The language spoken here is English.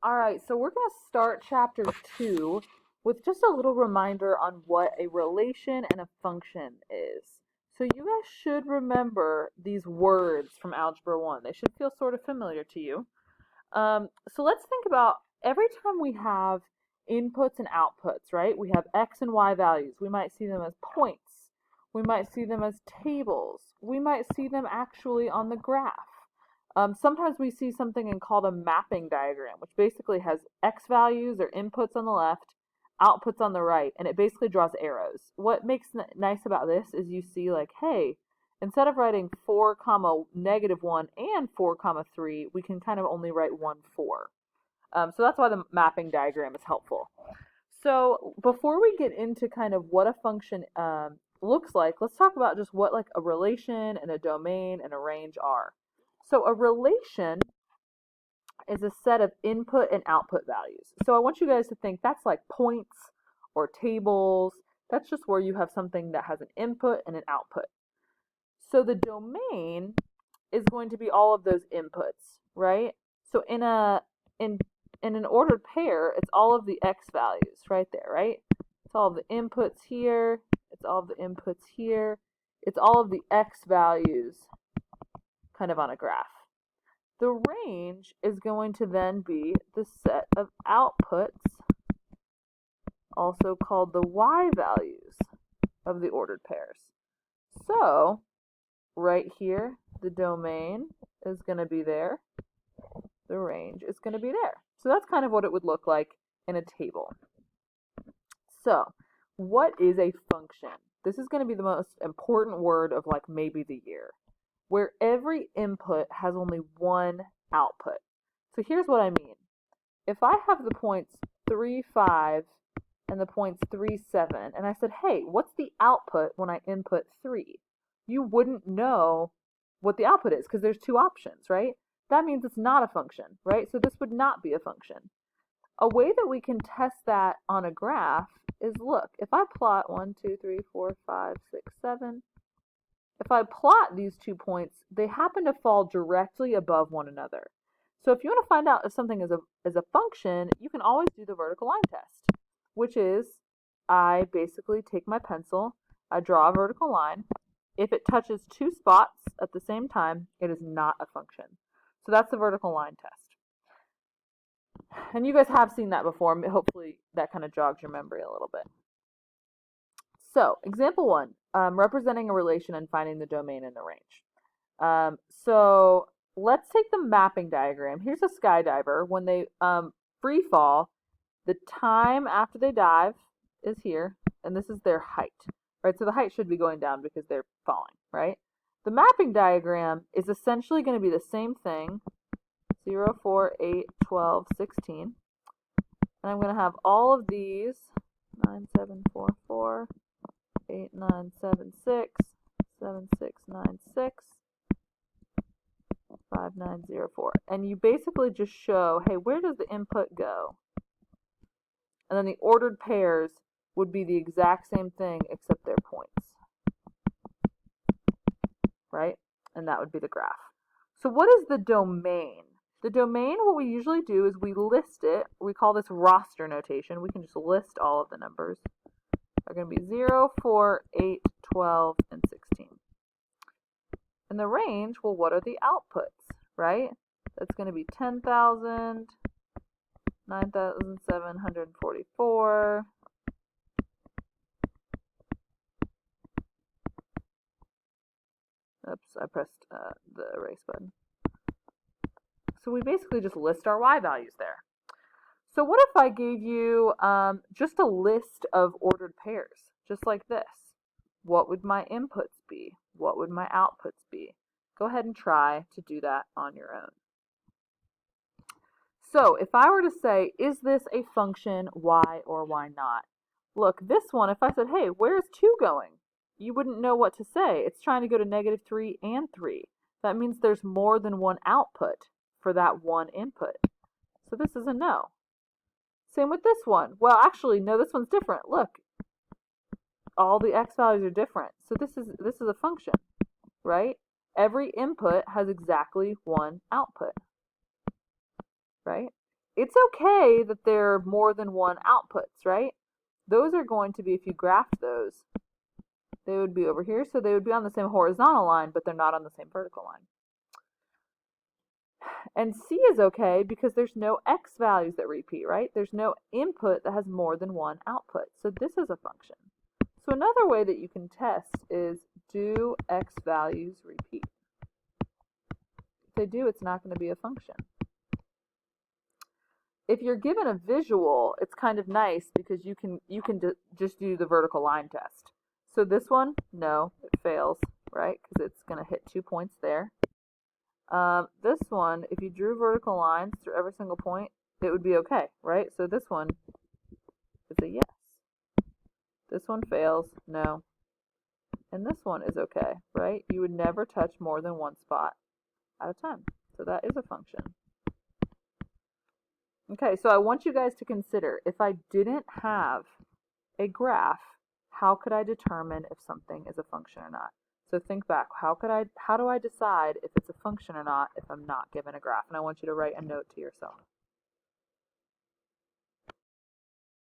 All right, so we're going to start chapter 2 with just a little reminder on what a relation and a function is. So you guys should remember these words from Algebra 1. They should feel sort of familiar to you. So let's think about every time we have inputs and outputs, right? We have x and y values. We might see them as points. We might see them as tables. We might see them actually on the graph. Sometimes we see something called a mapping diagram, which basically has x values or inputs on the left, outputs on the right, and it basically draws arrows. What makes nice about this is you see like, hey, instead of writing 4 comma -1 and 4 comma 3, we can kind of only write 1 4. So that's why the mapping diagram is helpful. So before we get into kind of what a function looks like, let's talk about just what like a relation and a domain and a range are. So a relation is a set of input and output values. So I want you guys to think that's like points or tables. That's just where you have something that has an input and an output. So the domain is going to be all of those inputs, right? So in an ordered pair, it's all of the x values right there, right? It's all of the inputs here, it's all of the inputs here, it's all of the x values kind of on a graph. The range is going to then be the set of outputs, also called the y values of the ordered pairs. So right here, the domain is going to be there. The range is going to be there. So that's kind of what it would look like in a table. So what is a function? This is going to be the most important word of like maybe the year, where every input has only one output. So here's what I mean. If I have the points 3, 5 and the points 3, 7, and I said, hey, what's the output when I input 3? You wouldn't know what the output is because there's two options, right? That means it's not a function, right? So this would not be a function. A way that we can test that on a graph is, look, if I plot 1, 2, 3, 4, 5, 6, 7, if I plot these 2 points, they happen to fall directly above one another. So if you want to find out if something is a function, you can always do the vertical line test, which is I basically take my pencil, I draw a vertical line. If it touches 2 spots at the same time, it is not a function. So that's the vertical line test. And you guys have seen that before. Hopefully that kind of jogs your memory a little bit. So example 1, representing a relation and finding the domain and the range. So let's take the mapping diagram. Here's a skydiver. When they free fall, the time after they dive is here, and this is their height, right? So the height should be going down because they're falling, right? The mapping diagram is essentially going to be the same thing, 0, 4, 8, 12, 16. And I'm going to have all of these, 9, 7, 4, 4, 8, 9, 7, 6, 7, 6, 9, 6, 5, 9, 0, 4. And you basically just show, hey, where does the input go? And then the ordered pairs would be the exact same thing except their points, right? And that would be the graph. So what is the domain? The domain, what we usually do is we list it. We call this roster notation. We can just list all of the numbers. They're going to be 0, 4, 8, 12, and 16. And the range, well, what are the outputs, right? That's going to be 10,000, 9,744. Oops, I pressed the erase button. So we basically just list our y values there. So what if I gave you just a list of ordered pairs, just like this? What would my inputs be? What would my outputs be? Go ahead and try to do that on your own. So if I were to say, is this a function, why or why not? Look, this one, if I said, hey, where's 2 going? You wouldn't know what to say. It's trying to go to -3 and 3. That means there's more than one output for that one input. So this is a no. Same with this one. Well, actually, no, this one's different. Look, all the x values are different. So this is a function, right? Every input has exactly one output, right? it's okay that there are more than one outputs, right? Those are going to be, if you graphed those, they would be over here, so they would be on the same horizontal line, but they're not on the same vertical line. And C is okay because there's no x values that repeat, right? There's no input that has more than one output. So this is a function. So another way that you can test is, do x values repeat? If they do, it's not going to be a function. If you're given a visual, it's kind of nice because you can just do the vertical line test. So this one, no, it fails, right? Because it's going to hit 2 points there. This one, if you drew vertical lines through every single point, it would be okay, right? So this one is a yes. This one fails, no. And this one is okay, right? You would never touch more than one spot at a time. So that is a function. Okay, so I want you guys to consider, if I didn't have a graph, how could I determine if something is a function or not? So think back, how do I decide if it's a function or not if I'm not given a graph? And I want you to write a note to yourself.